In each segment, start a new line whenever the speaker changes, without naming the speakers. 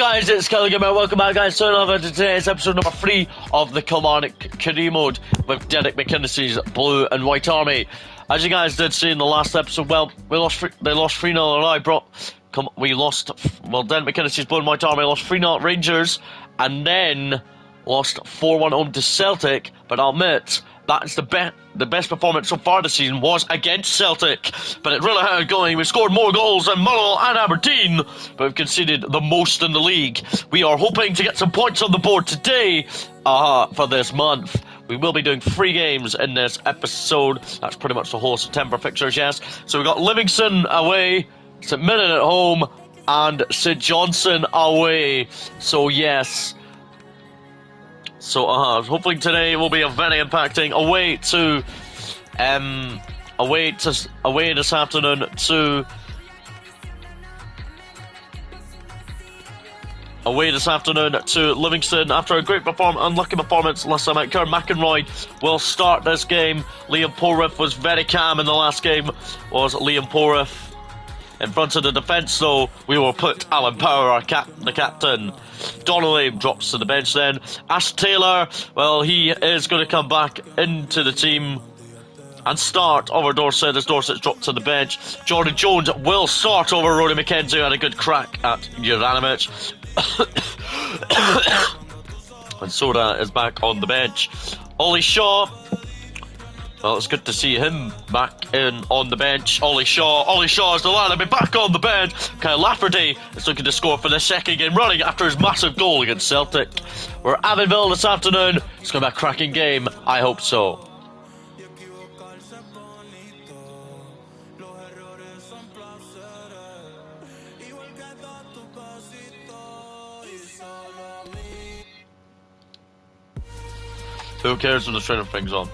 guys, it's Kelly Gamer. Welcome back, guys, to another today's episode number 3 of the Kilmarnock career mode with Derek McInnes's Blue and White Army. As you guys did see in the last episode, well, they lost 3-0 and Derek McInnes's Blue and White Army lost 3-0 at Rangers and then lost 4-1 home to Celtic, but I'll admit, that's the best performance so far this season was against Celtic, but it really had it going. We scored more goals than Mull and Aberdeen, but we've conceded the most in the league. We are hoping to get some points on the board today for this month. We will be doing 3 games in this episode. That's pretty much the whole September fixtures, yes. So we've got Livingston away, St Mirren at home, and St Johnstone away. So yes. So hopefully today will be a very impacting away this afternoon to Livingston after a great unlucky performance last time at Kilmarnock. Will start this game. Liam Porriff was very calm in the last game. Was Liam Porriff. In front of the defence, though, we will put Alan Power, the captain. Donnelly drops to the bench then. Ash Taylor, well, he is going to come back into the team and start over Dorset as Dorset's dropped to the bench. Jordan Jones will start over Rory McKenzie, who had a good crack at Juranovic. And Soda is back on the bench. Ollie Shaw. Well, it's good to see him back in on the bench. Ollie Shaw is the lad to be back on the bench. Kyle Lafferty is looking to score for the second game running after his massive goal against Celtic. We're at Avonville this afternoon. It's going to be a cracking game. I hope so. Who cares when the trainer thing's on?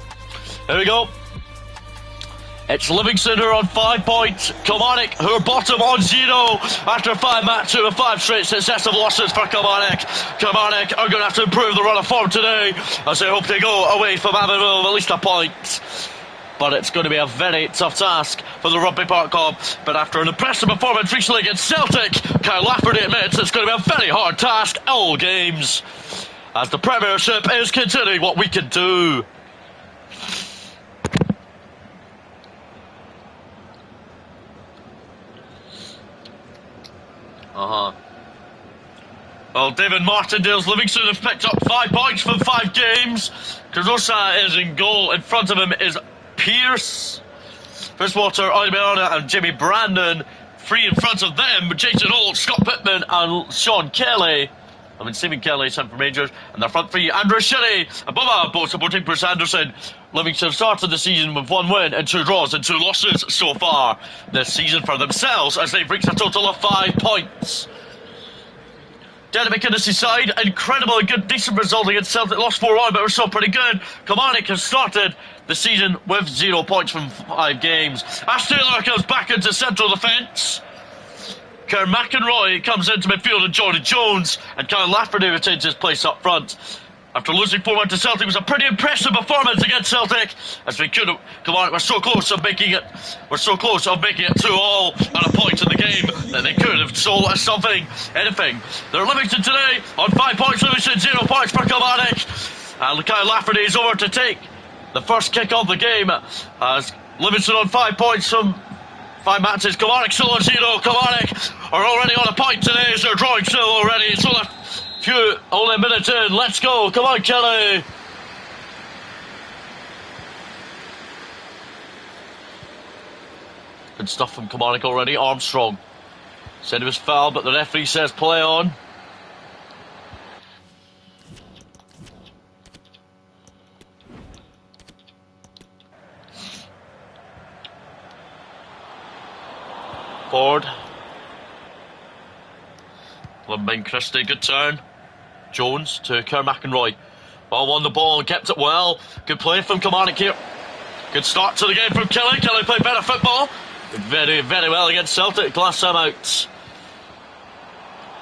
Here we go. It's Livingston who are on 5 points. Kilmarnock who are bottom on 0 after 5 straight successive losses for Kilmarnock. Kilmarnock are going to have to improve the run of form today as they hope to go away from Avonville with at least a point. But it's going to be a very tough task for the Rugby Park Club. But after an impressive performance recently against Celtic, Kyle Lafferty admits it's going to be a very hard task all games as the Premiership is considering what we can do. Well, David Martindale's Livingston have picked up 5 points from 5 games. Cardosa is in goal. In front of him is Pearce, Fitzwater, Oliveira and Jimmy Brandon. 3 in front of them, Jason Holt, Scott Pittman and Sean Kelly. Stephen Kelly sent from Rangers. And their front 3, Andrew Shirley and Bubba, both supporting Bruce Anderson. Livingston started the season with 1 win and 2 draws and 2 losses so far this season for themselves as they've reached a total of 5 points. Derek McInnes's side, incredible, good, decent result against Celtic. Lost 4-1, but we're still pretty good. Kilmarnock has started the season with 0 points from 5 games. Ash Taylor comes back into central defence. Kieran McInroy comes into midfield and Jordan Jones, and Kyle Lafferty retains his place up front. After losing 4-1 to Celtic, it was a pretty impressive performance against Celtic, as we could have. Kilmarnock were so close of making it. 2-2 and a point in the game that they could have sold us anything. They're Livingston today on 5 points. Livingston 0 points for Kilmarnock, and Kyle Lafferty is over to take the first kick of the game. As Livingston on 5 points from 5 matches. Kilmarnock still on 0. Kilmarnock are already on a point today as they're drawing still already. It's only a minute in. Let's go. Come on, Kelly. Good stuff from Kilmarnock already. Armstrong said he was fouled, but the referee says play on. Forward. Limbing Christie, good turn. Jones to Kieran McInroy. Well, won the ball and kept it well. Good play from Kilmarnock here. Good start to the game from Kelly. Kelly played better football. Did very, very well against Celtic last time out.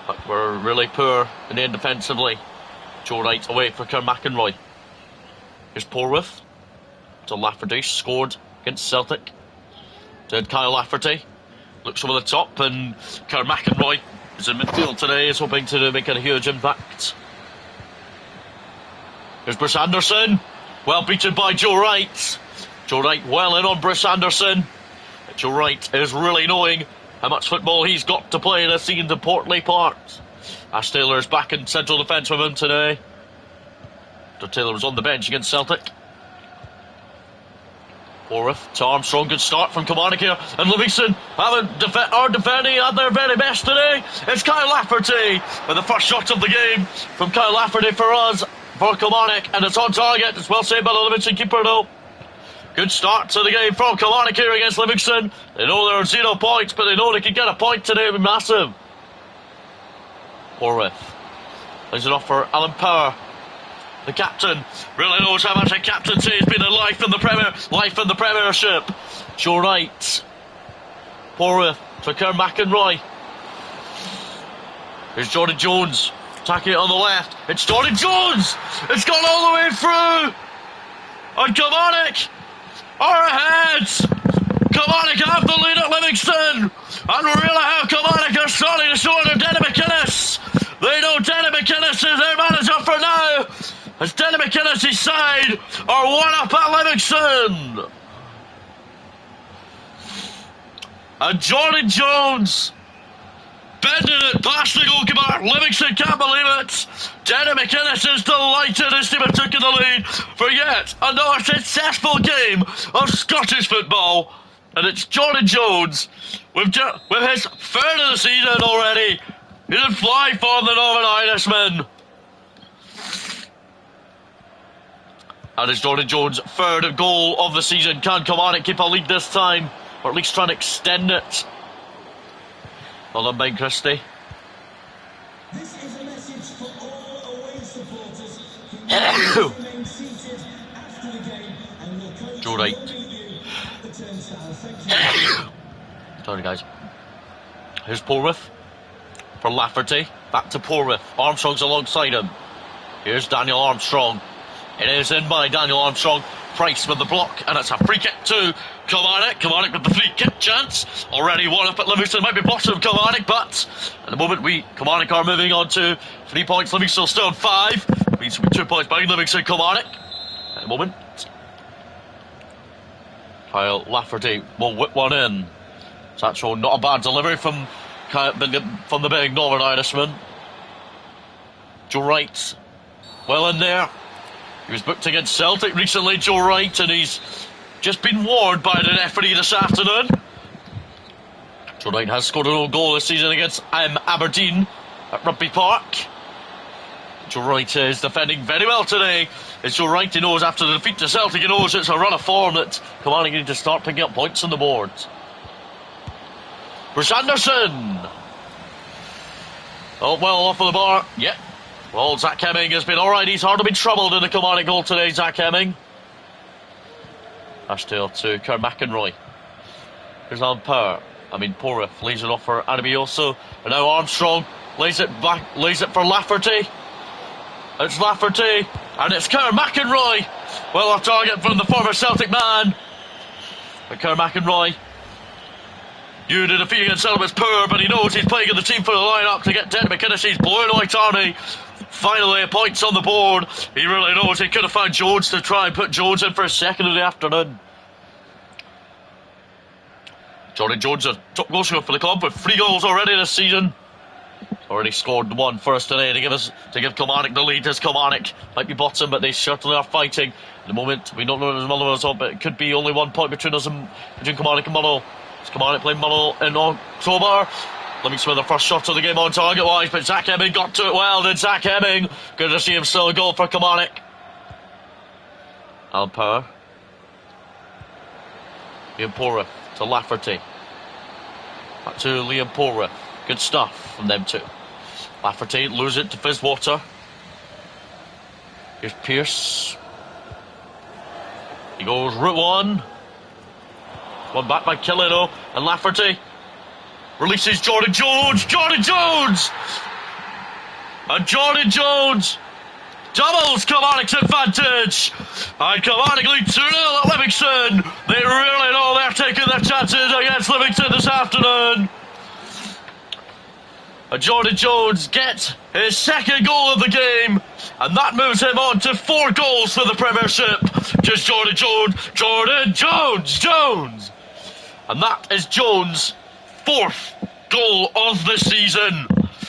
But we're really poor in the end defensively. Joe Wright away for Kieran McInroy. Here's Porriff to Lafferty. Scored against Celtic. Did Kyle Lafferty. Looks over the top and Kieran McInroy He's in midfield today. He's hoping to make a huge impact. Here's Bruce Anderson. Well beaten by Joe Wright. Joe Wright well in on Bruce Anderson. Joe Wright is really knowing how much football he's got to play this season to portly part. Ash Taylor is back in central defence with him today. After Taylor was on the bench against Celtic. Porth to Armstrong, good start from Kilmarnock here, and Livingston are defending at their very best today. It's Kyle Lafferty with the first shot of the game from Kyle Lafferty for Kilmarnock, and it's on target. It's well saved by the Livingston keeper though. Good start to the game from Kilmarnock here against Livingston. They know they're 0 points, but they know they can get a point today. It would be massive. Porth lays it off for Alan Power. The captain really knows how much a captaincy has been in life in the Premiership. Joe Wright. Porth to Kerr McInroy. Here's Jordan Jones attacking it on the left. It's Jordan Jones! It's gone all the way through! And Kilmarnock are ahead! Kilmarnock have the lead at Livingston! And really how Kilmarnock are starting to show under Denny McInnes! They know Denny McInnes is their manager for now! As Denny McInnes' side are 1 up at Livingston. And Jordan Jones bending it past the goalkeeper. Livingston can't believe it. Denny McInnes is delighted his team have taken the lead for yet another successful game of Scottish football. And it's Jordan Jones with his third of the season already. He did fly for the Northern Irishman. And it's Jordan Jones' third goal of the season. Can Kilmarnock keep a lead this time? Or at least try and extend it? Well done, Ben Christie.
This is a message for all away supporters who remain seated after the game and will coach
Joe Wright.
the turnstile. Thank you.
Sorry, guys. Here's Porth for Lafferty. Back to Porth. Armstrong's alongside him. Here's Daniel Armstrong. It is in by Daniel Armstrong. Price with the block, and it's a free kick to Kilmarnock. Kilmarnock with the free kick chance. Already 1 up at Livingston. Might be bottom Kilmarnock, but at the moment Kilmarnock are moving on to 3 points. Livingston still on 5. Means we'll be 2 points behind Livingston Kilmarnock. At the moment, Kyle Lafferty will whip one in. It's actually not a bad delivery from the big Northern Irishman. Joe Wright, well in there. He was booked against Celtic recently, Joe Wright, and he's just been warned by the referee this afternoon. Joe Wright has scored an own goal this season against Aberdeen at Rugby Park. Joe Wright is defending very well today. It's Joe Wright, he knows after the defeat to Celtic, he knows it's a run of form that Kilmarnock need to start picking up points on the board. Bruce Anderson. Oh, well, off of the bar. Yep. Well, Zach Hemming has been alright. He's hardly been troubled in the Kilmarnock goal today, Zach Hemming. Ashtail to Kerr McInroy. Here's Alan Power. Porth lays it off for Adamioso. And now Armstrong lays it for Lafferty. It's Lafferty. And it's Kerr McInroy. Well off target from the former Celtic man. But Kerr McInroy, due to defeat against Celtic was poor, but he knows he's playing in the team for the line-up to get Denny McInnes' Blue and White Army. Finally, points on the board. He really knows he could have found Jones to try and put Jones in for a second in the afternoon. Jordan Jones, a top goal scorer for the club with 3 goals already this season. Already scored 1 for us today to give Kilmarnock the lead. As Kilmarnock might be bottom, but they certainly are fighting. At the moment, we don't know if there's Mullow's on, but it could be only 1 point between us and between Kilmarnock and Mullow. As Kilmarnock played Mullow in October. Livingston with the first shot of the game on target wise, but Zach Hemming got to it well. Did Zach Hemming? Good to see him still a goal for Kilmarnock. Alan Power. Liam Porth to Lafferty. Back to Liam Porth. Good stuff from them two. Lafferty lose it to Fizzwater. Here's Pearce. He goes route 1. One back by Killino, and Lafferty releases Jordan Jones. Jordan Jones! And Jordan Jones doubles Kilmarnock's advantage. And Kilmarnock lead 2-0 at Livingston. They really know they're taking their chances against Livingston this afternoon. And Jordan Jones gets his second goal of the game, and that moves him on to 4 goals for the Premiership. Just Jordan Jones. And that is Jones' 4th goal of the season.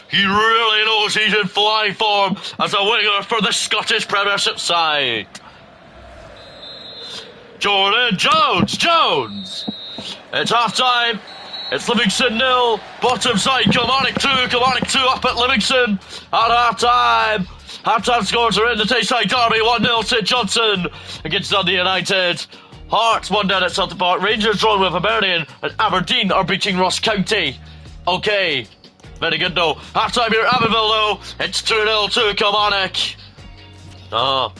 He really knows he's in flying form as a winger for the Scottish Premiership side. Jordan Jones. It's half-time. It's Livingston 0, bottom side Kilmarnock 2 up at Livingston at half-time. Half-time scores are in the Tayside Derby, 1-0 St Johnson against Dundee United. Hearts 1-0 at Celtic Park. Rangers drawn with Hibernian, and Aberdeen are beating Ross County. Okay, very good though. Half-time here at Abbeville though, it's 2-0 to Kilmarnock. 2-0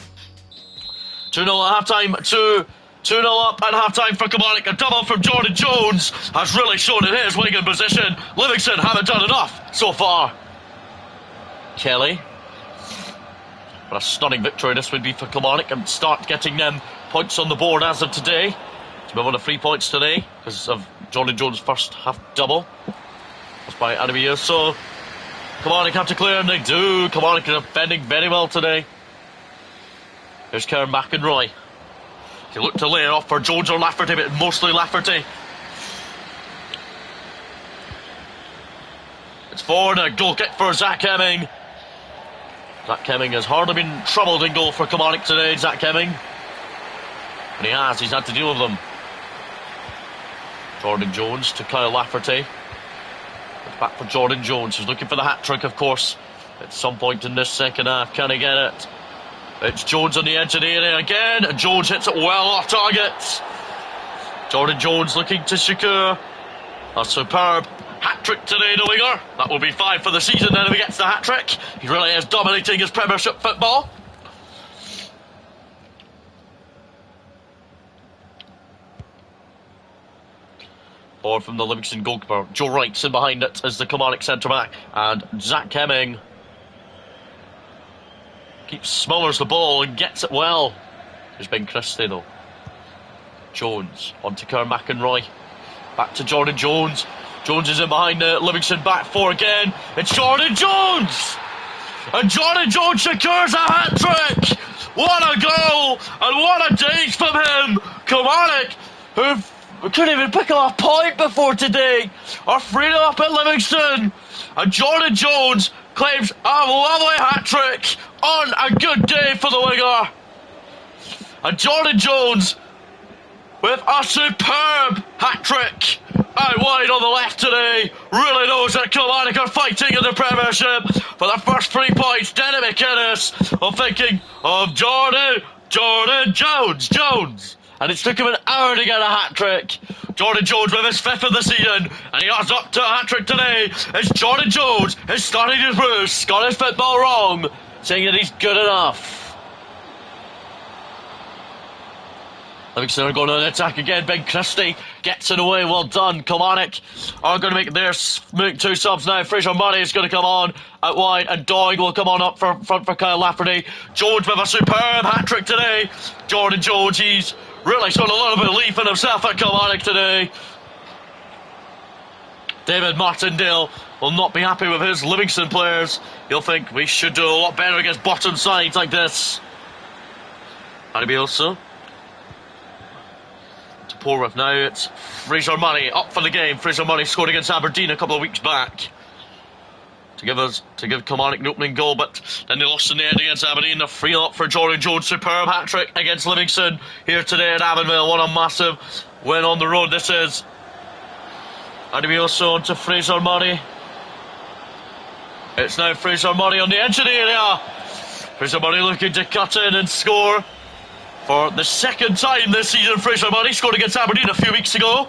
at half-time, 2-0 up at half-time for Kilmarnock. A double from Jordan Jones has really shown in his wing position. Livingston haven't done enough so far. Kelly. But a stunning victory this would be for Kilmarnock and start getting them points on the board as of today. To move on to 3 points today because of Jordan Jones' first half double. That's by Adamir. So Kilmarnock have to clear, and they do. Kilmarnock are defending very well today. Here's Kieran McInroy. He looked to lay it off for Jones or Lafferty, but mostly Lafferty. It's forward, a goal kick for Zach Hemming. Zach Hemming has hardly been troubled in goal for Kilmarnock today, Zach Hemming. And he's had to deal with them. Jordan Jones to Kyle Lafferty. It's back for Jordan Jones, who's looking for the hat-trick, of course, at some point in this second half. Can he get it? It's Jones on the edge of the area again, and Jones hits it well off target. Jordan Jones looking to secure a superb hat-trick today, the winger. That will be 5 for the season then if he gets the hat-trick. He really is dominating his Premiership football. Forward from the Livingston goalkeeper. Joe Wright's in behind it as the Kilmarnock centre-back, and Zach Hemming smothers the ball and gets it well. There's Ben Christie though. Jones onto Kieran McInroy. Back to Jordan Jones. Jones is in behind the Livingston back 4 again. It's Jordan Jones! And Jordan Jones secures a hat-trick! What a goal! And what a days from him! Kilmarnock, who couldn't even pick up a point before today, are 3-0 up at Livingston. And Jordan Jones claims a lovely hat-trick on a good day for the winger. And Jordan Jones with a superb hat-trick out wide on the left today. Really knows that Kilmarnock are fighting in the Premiership for the first 3 points. Denny McInnes of thinking of Jordan Jones. And it's took him an hour to get a hat-trick. Jordan Jones with his 5th of the season, and he adds up to a hat-trick today. As Jordan Jones is starting to prove Scottish football wrong, saying that he's good enough. Livingston are going on an attack again. Ben Christie gets it away. Well done. Kilmarnock are going to make their 2 subs now. Fraser Murray is going to come on out wide, and Doig will come on up front for Kyle Lafferty. Jones with a superb hat-trick today. Jordan Jones, he's really shown a little bit of belief in himself at Kilmarnock today. David Martindale will not be happy with his Livingston players. He'll think we should do a lot better against bottom sides like this. Harry Bielsa. To Portsmouth now, it's Fraser Murray up for the game. Fraser Murray scored against Aberdeen a couple of weeks back to give Kilmarnock an opening goal, but then they lost in the end against Aberdeen. A 3-0 for Jordan Jones. Superb hat-trick against Livingston here today at Abbeville. What a massive win on the road this is. And we also on to Fraser Murray. It's now Fraser Murray on the edge of the area. Fraser Murray looking to cut in and score for the 2nd time this season. Fraser Murray scored against Aberdeen a few weeks ago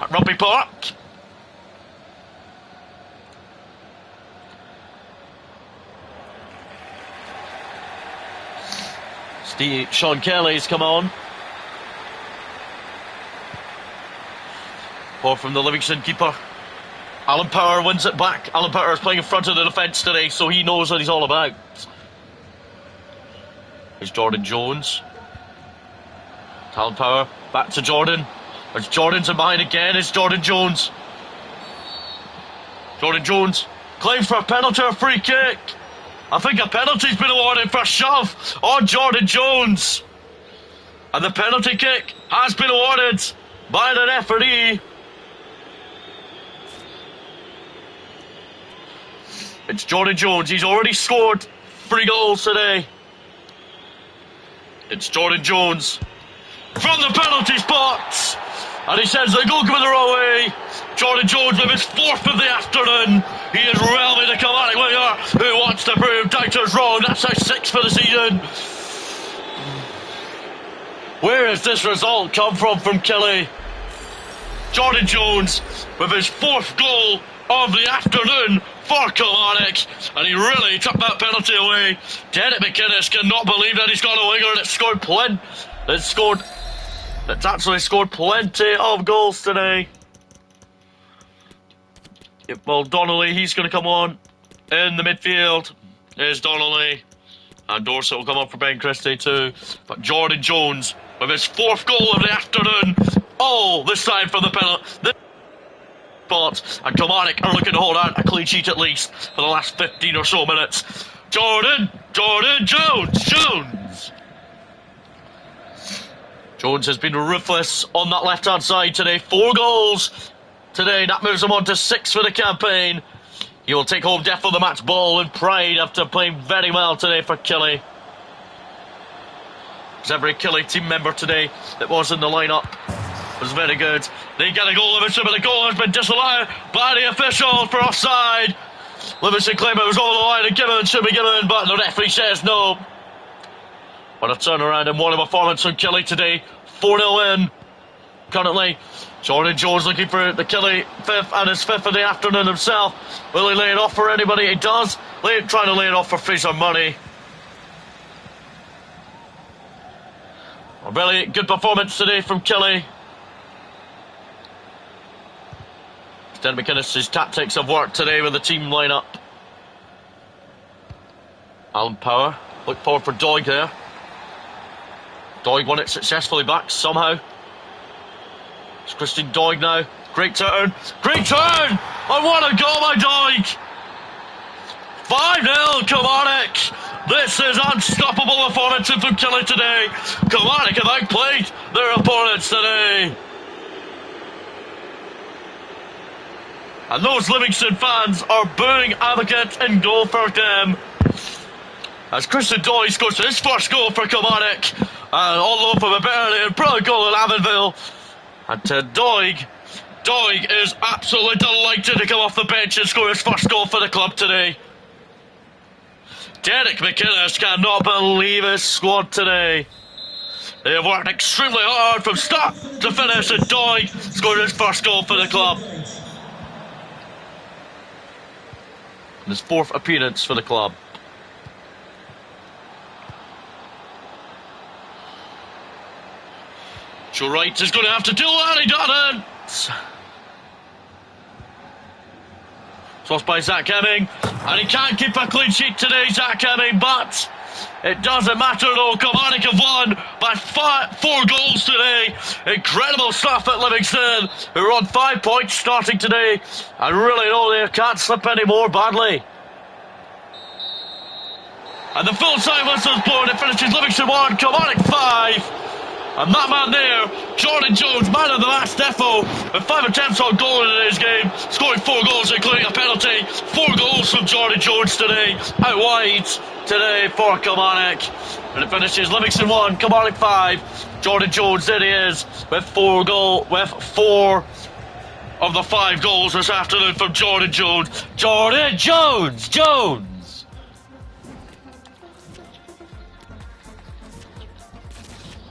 at Rugby Park. Sean Kelly's come on. Ball from the Livingston keeper. Alan Power wins it back. Alan Power is playing in front of the defence today, so he knows what he's all about. Here's Jordan Jones. Alan Power back to Jordan. There's Jordan's in behind again. It's Jordan Jones. Jordan Jones claims for a penalty or free kick. I think a penalty's been awarded for a shove on Jordan Jones. And the penalty kick has been awarded by the referee. It's Jordan Jones. He's already scored 3 goals today. It's Jordan Jones from the penalty spot. And he sends the goalkeeper the wrong way. Jordan Jones with his 4th of the afternoon. He is realming the Kilmarnock winger who wants to prove doubters wrong. That's our 6th for the season. Where has this result come from Kelly? Jordan Jones with his 4th goal of the afternoon for Kilmarnock, and he really took that penalty away. Derek McInnes cannot believe that he's got a winger that's scored that's actually scored plenty of goals today. Well, Donnelly, he's going to come on in the midfield. There's Donnelly, and Dorset will come on for Ben Christie too. But Jordan Jones with his 4th goal of the afternoon. Oh, this time for the penalty. And Kilmarnock are looking to hold out a clean sheet at least for the last 15 or so minutes. Jordan Jones. Jones has been ruthless on that left-hand side today. 4 goals today. That moves him on to 6 for the campaign. He will take home death of the match ball and pride after playing very well today for Killy. Because every Killy team member today that was in the lineup was very good. They get a goal, Livingston, but the goal has been disallowed by the official for offside. Livingston claim it was over the line and given, should be given, but the referee says no. What a turnaround and what a performance from Killy today. 4-0 in. Currently, Jordan Jones looking for the Killy 5th and his 5th of the afternoon himself. Will he lay it off for anybody? He does. Trying to lay it off for Fraser Murray. A really good performance today from Killy. Dan McInnes' tactics have worked today with the team lineup. Alan Power, look forward for Doig there. Doig won it successfully back somehow. It's Christian Doig now. Great turn! I want a goal by Doig! 5-0 Kilmarnock! This is unstoppable performance from Killy today. Kilmarnock have outplayed their opponents today. And those Livingston fans are booing Advocate in goal for them. As Christian Doig scores his 1st goal for Kilmarnock. And all over from a barely and brilliant goal in Avonville. And to Doig is absolutely delighted to come off the bench and score his 1st goal for the club today. Derek McInnes cannot believe his squad today. They have worked extremely hard from start to finish, and Doig scored his 1st goal for the club. His 4th appearance for the club. Joe Wright is going to have to do that. He doesn't. Tossed by Zach Hemming, and he can't keep a clean sheet today, Zach Hemming, but it doesn't matter though. Kilmarnock have won by 4 goals today. Incredible stuff at Livingston, who are on 5 points starting today, and really know they can't slip any more badly. And the full time whistle is blown. It finishes Livingston 1, Kilmarnock 5. And that man there, Jordan Jones, man of the match, defo, with 5 attempts on goal in today's game, scoring 4 goals, including a penalty. 4 goals from Jordan Jones today, out wide today for Kilmarnock. And it finishes Livingston 1, Kilmarnock 5. Jordan Jones, there he is, with 4 of the 5 goals this afternoon from Jordan Jones. Jordan Jones!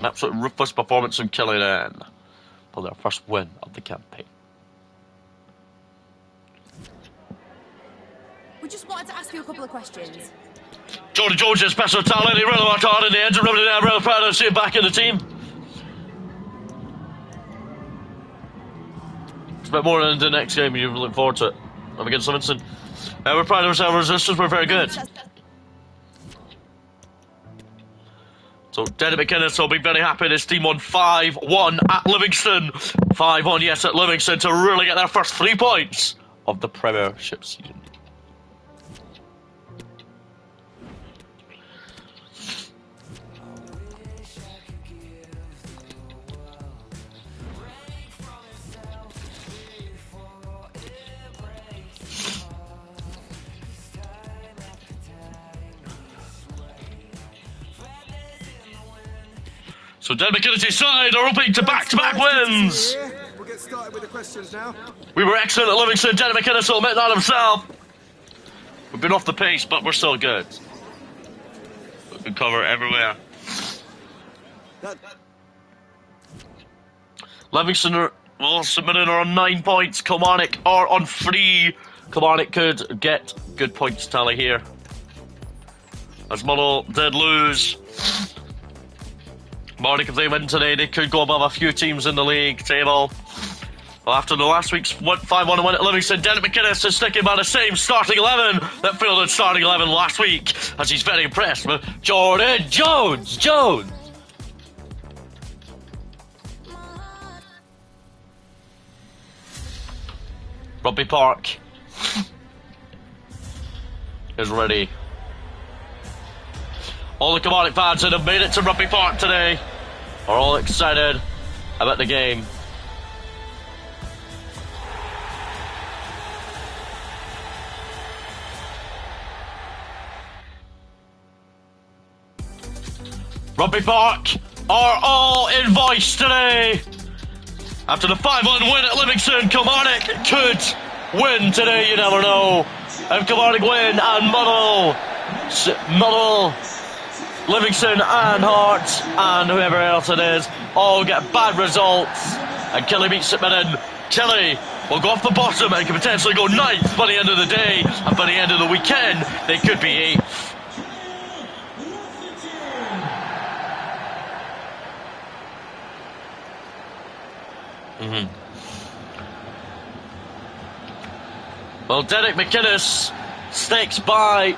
An absolute ruthless performance from Killy then for their 1st win of the campaign.
We just wanted to ask you a couple of questions.
Jordan Jones is special talent. He really worked hard in the engine room today. I'm really proud to see him back in the team. It's a bit more than the next game. You look forward to it. I'm against Livingston. We're proud of ourselves. Our resistance were very good. So Derek McInnes will be very happy. His team won 5-1 at Livingston. 5-1, yes, at Livingston to really get their first 3 points of the Premiership season. So Dan McKinney's side are hoping to back-to-back wins.
We'll get started with the questions now.
We were excellent at Livingston. Dan McKinnis will admit that himself. We've been off the pace, but we're still good. We can cover everywhere. Livingston are submitted on 9 points. Kilmarnock are on 3. Kilmarnock could get good points tally here. As Muddle did lose. Kilmarnock, if they win today, they could go above a few teams in the league table. Well, after the last week's 5-1 win at Livingston, Derek McInnes is sticking by the same starting 11 that fielded starting 11 last week, as he's very impressed with Jordan Jones. Rugby Park is ready. All the Kilmarnock fans that have made it to Rugby Park today are all excited about the game. Rugby Park are all in voice today. After the 5-1 win at Livingston, Kilmarnock could win today, you never know. If Kilmarnock win and Muddle, Livingston and Hearts and whoever else it is all get bad results and Kelly beats St Mirren, Kelly will go off the bottom and can potentially go 9th by the end of the day, and by the end of the weekend they could be 8th. Well, Derek McInnes sticks by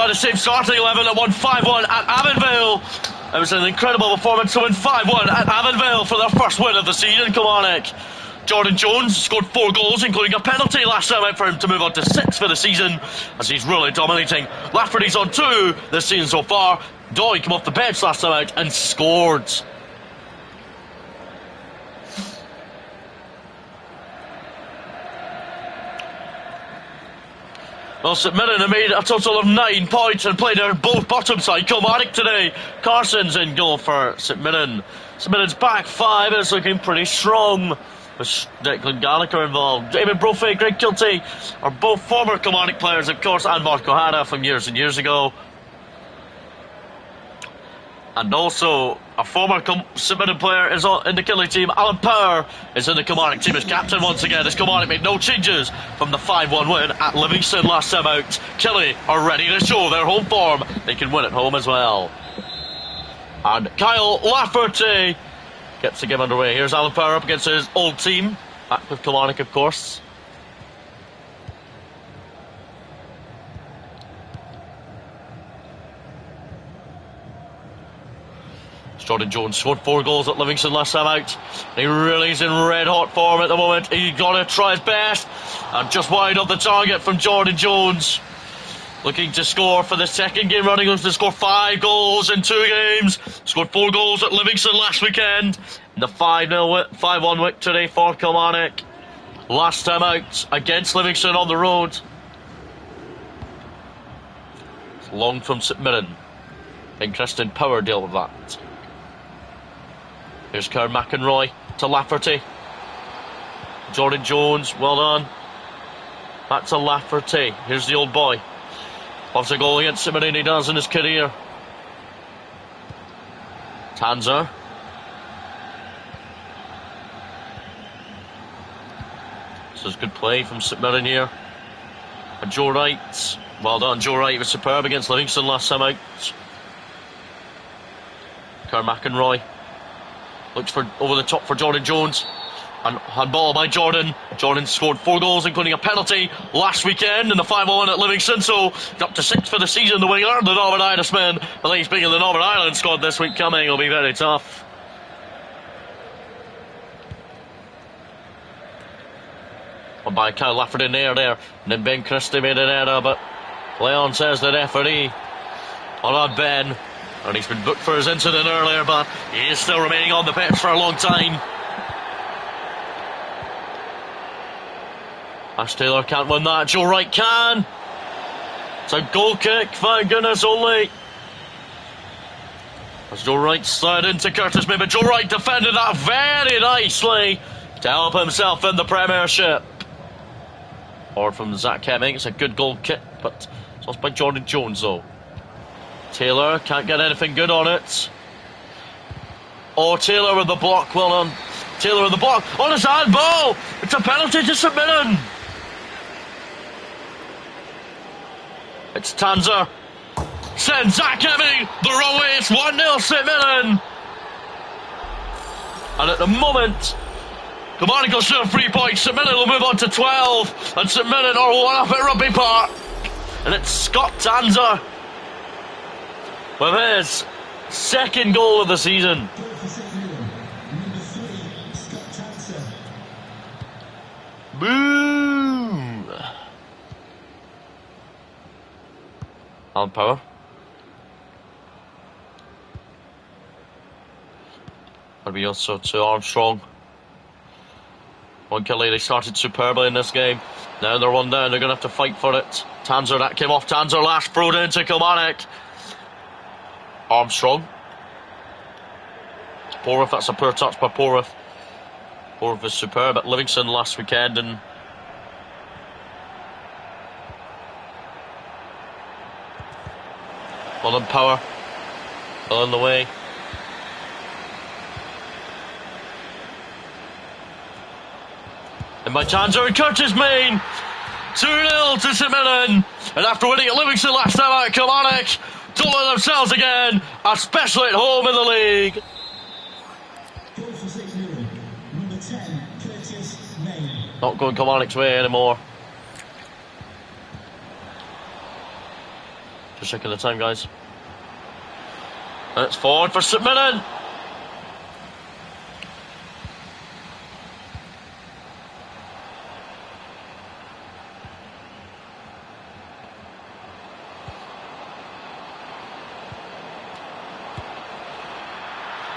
the same starting 11 that won 5-1 at Avonville. It was an incredible performance to win 5-1 at Avonville for their first win of the season, Kilmarnock. Jordan Jones scored 4 goals, including a penalty last time out for him to move on to 6 for the season, as he's really dominating. Lafferty's on 2 this season so far. Doyle came off the bench last time out and scored. Well, St Mirren have made a total of 9 points and played their both bottom side Kilmarnock today. Carson's in goal for St Mirren. St Mirren's back 5 is looking pretty strong, with Declan Gallagher involved. David Brophy, Greg Kilty are both former Kilmarnock players, of course, and Mark O'Hara from years and years ago. And also, a former St Mirren player is in the Killie team. Alan Power is in the Kilmarnock team as captain once again, as Kilmarnock made no changes from the 5-1 win at Livingston last time out. Killie are ready to show their home form. They can win at home as well. And Kyle Lafferty gets the game underway. Here's Alan Power up against his old team, back with Kilmarnock, of course. Jordan Jones scored 4 goals at Livingston last time out. He really is in red hot form at the moment. He's got to try his best. And just wide of the target from Jordan Jones. Looking to score for the second game running. Looking to score 5 goals in 2 games. Scored 4 goals at Livingston last weekend. In the 5-1 victory for Kilmarnock. Last time out against Livingston on the road. It's long from St Mirren. Interesting Power deal with that. Here's Kerr McEnroy to Lafferty. Jordan Jones, well done. Back to Lafferty. Here's the old boy. Loves a goal against St Mirren, he does in his career. Tanzer. This is good play from St Mirren here. And Joe Wright. Well done, Joe Wright was superb against Livingston last time out. Kerr McEnroy looks for over the top for Jordan Jones, and handball by Jordan. Jordan scored 4 goals, including a penalty last weekend in the 5-1 at Livingston, so up to 6 for the season. The winger, the Northern Irishman, at least being in the Northern Ireland squad this week coming, will be very tough. One by Kyle Lafferty in the air there, and then Ben Christie made an error, but Leon says the referee, or not Ben. And he's been booked for his incident earlier, but he is still remaining on the pitch for a long time. Ash Taylor can't win that. Joe Wright can. It's a goal kick, thank goodness only. As Joe Wright slid into Curtis May, but Joe Wright defended that very nicely to help himself in the Premiership. Or from Zach Hemming, it's a good goal kick, but it's lost by Jordan Jones though. Taylor can't get anything good on it. Oh, Taylor with the block, well done. Taylor with the block, on his handball! It's a penalty to St Mirren. It's Tanzer. Sends Zach Hemming the wrong way, it's 1-0 St Mirren. And at the moment, Kilmarnock will still 3 points. St Mirren will move on to 12. And St Mirren are 1 up at Rugby Park. And it's Scott Tanzer with his second goal of the season. Boom! Alan Power. That'll be also to Armstrong. 1 kill lead. They started superbly in this game. Now they're 1 down. They're going to have to fight for it. Tanzer, that came off Tanzer last. Thrown into Kilmarnock. Armstrong. Porth, that's a poor touch by Porth. Porth is superb at Livingston last weekend. And well done, Power. Well on the way. And by Tanzer and Curtis Main. 2-0 to St Mirren. And after winning at Livingston last time out, Kilmarnock don't let themselves again, especially at home in the league.
Goal for St Mirren, number 10, Curtis Main.
Not going Kilmarnock's way anymore. Just checking the time, guys. And it's forward for St Mirren.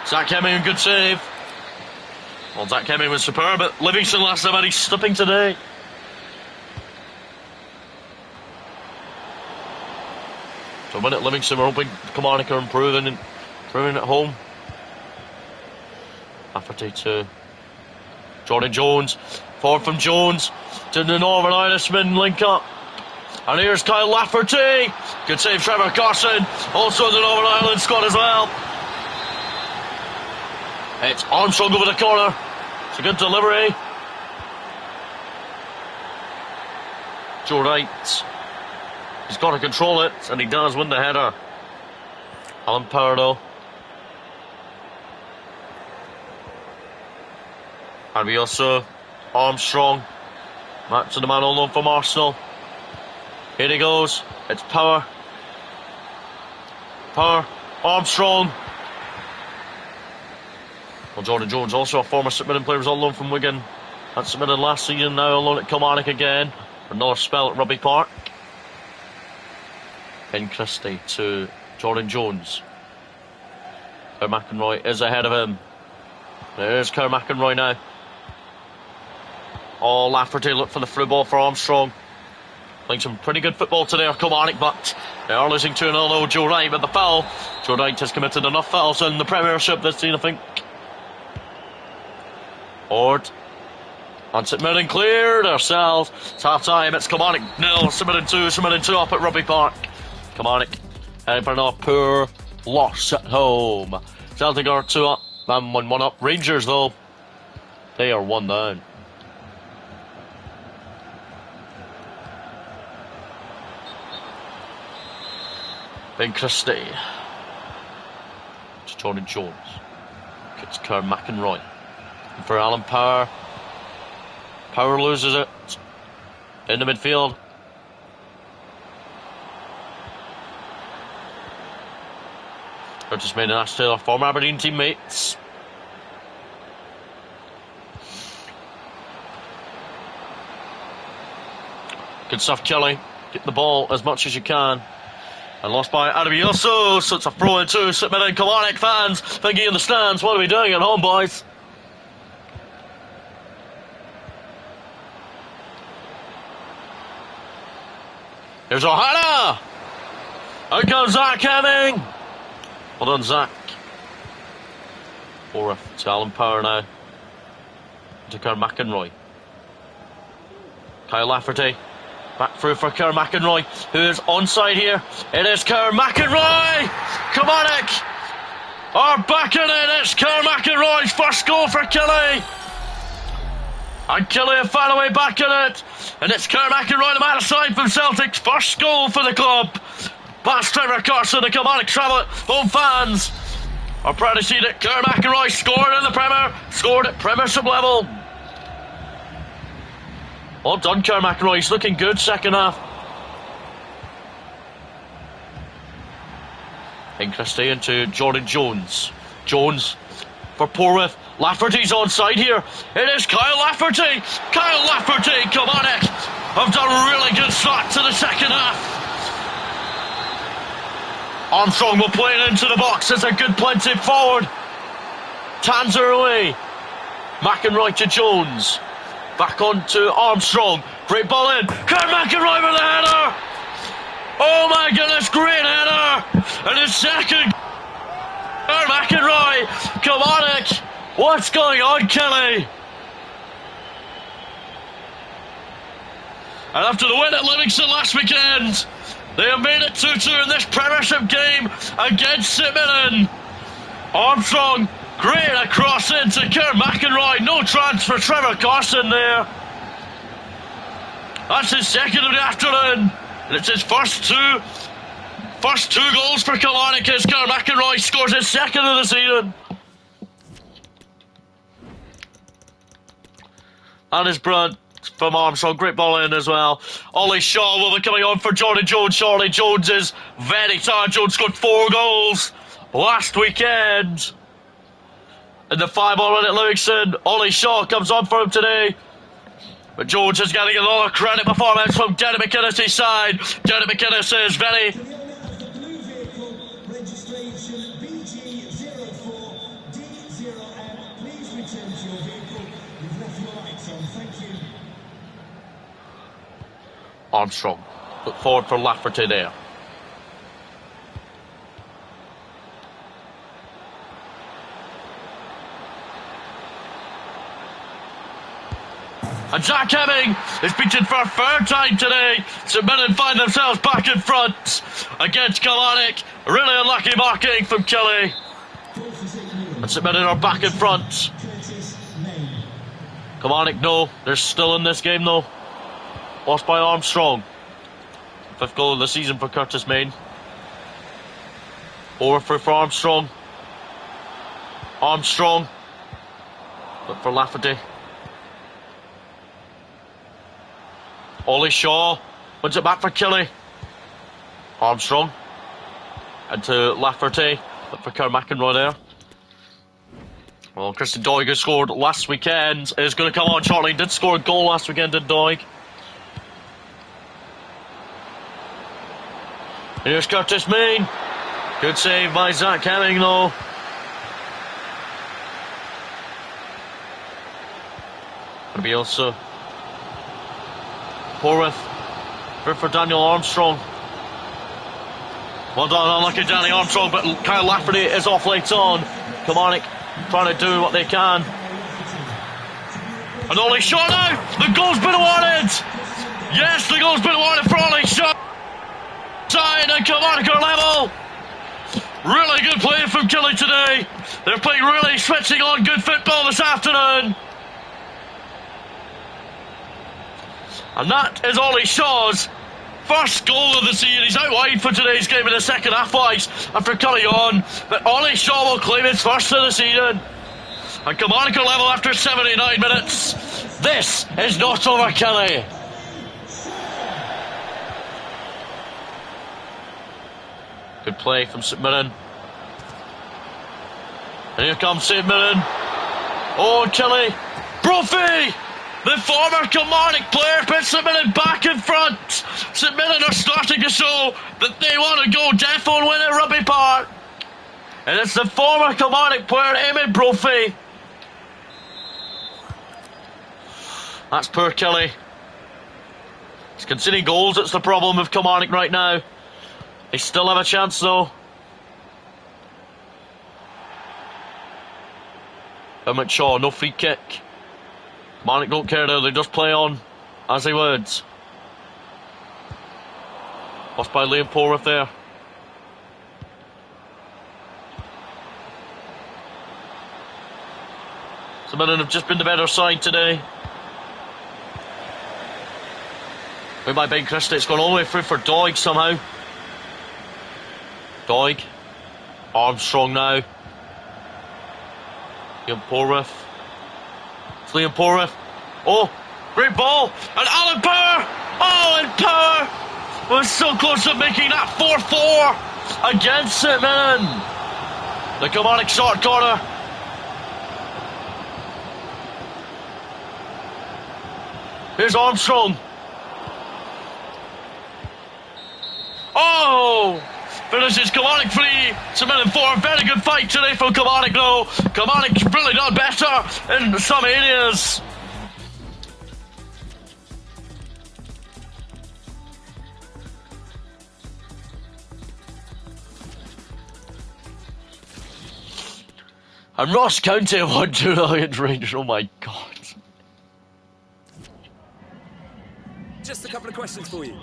Zach Hemming, good save. Well, Zach Hemming was superb at Livingston last time, and he's slipping today. So when at Livingston, we're hoping Kilmarnock are improving at home. Lafferty to Jordan Jones. Forward from Jones to the Northern Irishman link up. And here's Kyle Lafferty. Good save, Trevor Carson. Also the Northern Ireland squad as well. It's Armstrong over the corner. It's a good delivery. Joe Wright. He's got to control it, and he does win the header. Alan Power though. And we also Armstrong. Back to the man on loan from Arsenal. Here he goes. It's Power. Power. Armstrong. Well, Jordan Jones, also a former St Mirren player, was on loan from Wigan at St Mirren last season, now on loan at Kilmarnock again. Another spell at Rugby Park. Ben Christie to Jordan Jones. Kerr McEnroy is ahead of him. There's Kerr McEnroy now. Oh, Lafferty look for the through ball for Armstrong. Playing some pretty good football today are Kilmarnock, but they are losing 2-0 though. Joe Wright with the foul. Joe Wright has committed enough fouls in the Premiership this season, I think. Ord. And St Mirren cleared ourselves. It's half time. It's Kilmarnock 0, St Mirren 2. St Mirren 2 up at Rugby Park. Kilmarnock heading for another poor loss at home. Celtic are 2 up and 1 up. Rangers though, they are 1 down. Ben Christie to Jordan Jones. It's Kerr McEnroy. For Alan Power. Power loses it in the midfield. Curtis Main and Ash Taylor, former Aberdeen teammates. Good stuff, Kelly. Get the ball as much as you can. And lost by Adebioso, so it's a throw in two. St Mirren Kilmarnock fans thinking in the stands, what are we doing at home, boys? Here's O'Hara. Out comes Zach Hemming. Well done, Zach. Fourth to Alan Power now. To Kerr McEnroy. Kyle Lafferty. Back through for Kerr McEnroy, who is onside here. It is Kerr McEnroy! Kilmarnock are back in it. It's Kerr McEnroy's first goal for Killie. And Killie have found a way back in it. And it's Kerr McEnroy, the man aside from Celtic's first goal for the club. Past Trevor Carson, the Kilmarnock travel home fans are proud to see that Kerr McEnroy scored in the Premier, scored at Premiership level. Well done, Kerr McEnroy. He's looking good second half. In Christie into Jordan Jones. Jones for Portsmouth. Lafferty's onside here. It is Kyle Lafferty. Kyle Lafferty, Kilmarnock have done a really good start to the second half. Armstrong will play it into the box. It's a good plenty forward. Tanzer away. McEnroy to Jones. Back on to Armstrong. Great ball in. Kerr McEnroy with the header. Oh my goodness, great header. And his second. Kerr McEnroy. Kilmarnock. What's going on, Kelly? And after the win at Livingston last weekend, they have made it 2-2 in this Premiership game against St Mirren. Armstrong. Great across into Kerr McEnroy. No chance for Trevor Carson there. That's his second of the afternoon. And it's his first two goals for Kilmarnock as Kerr McEnroy scores his second of the season. And his brunt from Armstrong. Great ball in as well. Ollie Shaw will be coming on for Jordan Jones. Charlie Jones is very tired. Jones scored 4 goals last weekend. In the 5-1 win at Livingston, Ollie Shaw comes on for him today. But Jones is getting a lot of credit performance from Derek McInnes' side. Derek McInnes is very...
To the owner of the blue vehicle, registration BG04D0M, please return to your vehicle. You've left your lights on. Thank you.
Armstrong. Look forward for Lafferty there. And Jack Hemming is beaten for a third time today. St Mirren find themselves back in front against Kilmarnock. Really unlucky marking from Kelly. And St Mirren are back in front. Kilmarnock, no. They're still in this game, though. Lost by Armstrong. 5th goal of the season for Curtis Main. Over for Armstrong. Armstrong. Look for Lafferty. Ollie Shaw wins it back for Killie. Armstrong. And to Lafferty. Look for Kerr McEnroy there. Well, Christian Doig, who scored last weekend, is going to come on shortly. He did score a goal last weekend, did Doig. Here's Curtis Main. Good save by Zach Hemming, though. Going to be also Portsmouth for Daniel Armstrong. Well done, unlucky Danny Armstrong, but Kyle Lafferty is off late on. Kilmarnock trying to do what they can. And Ollie Shaw now! The goal's been awarded! Yes, the goal's been awarded for Ollie Shaw! Side and Kilmarnock are level! Really good play from Killie today. They're playing really switching on good football this afternoon. And that is Ollie Shaw's first goal of the season. He's out wide for today's game in the second half wise after cutting on. But Ollie Shaw will claim his first of the season. And Kilmarnock are level after 79 minutes. This is not over, Kelly. Good play from St Mirren. And here comes St Mirren. Oh, Kelly. Brophy! The former Kilmarnock player puts St Mirren back in front. St Mirren are starting to show that they want to go defo and win at Rugby Park. And it's the former Kilmarnock player, Eamon Brophy. That's poor Kelly. He's conceding goals, it's the problem with Kilmarnock right now. They still have a chance though. Emmett Shaw, no free kick. Kilmarnock don't care though, they just play on as they would. Lost by Liam Porriff there. St Mirren have just been the better side today. Wait by Ben Christie, it's gone all the way through for Doig somehow. Doig. Armstrong now. Liam Porriff. It's Liam Porriff. Oh, great ball. And Alan Power. Oh, and Power was so close to making that 4-4 against St Mirren. The Kilmarnock short corner. Here's Armstrong. Oh! Finishes Kilmarnock 3, St Mirren 4. Very good fight today from Kilmarnock though. Kilmarnock really done better in some areas. And Ross County have won 2-0 against Rangers. Oh my god.
Just a couple of questions for you.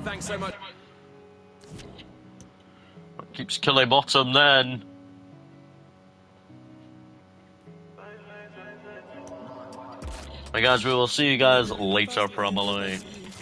Thanks so much.
Keeps Killy bottom then. Right guys, we will see you guys later probably.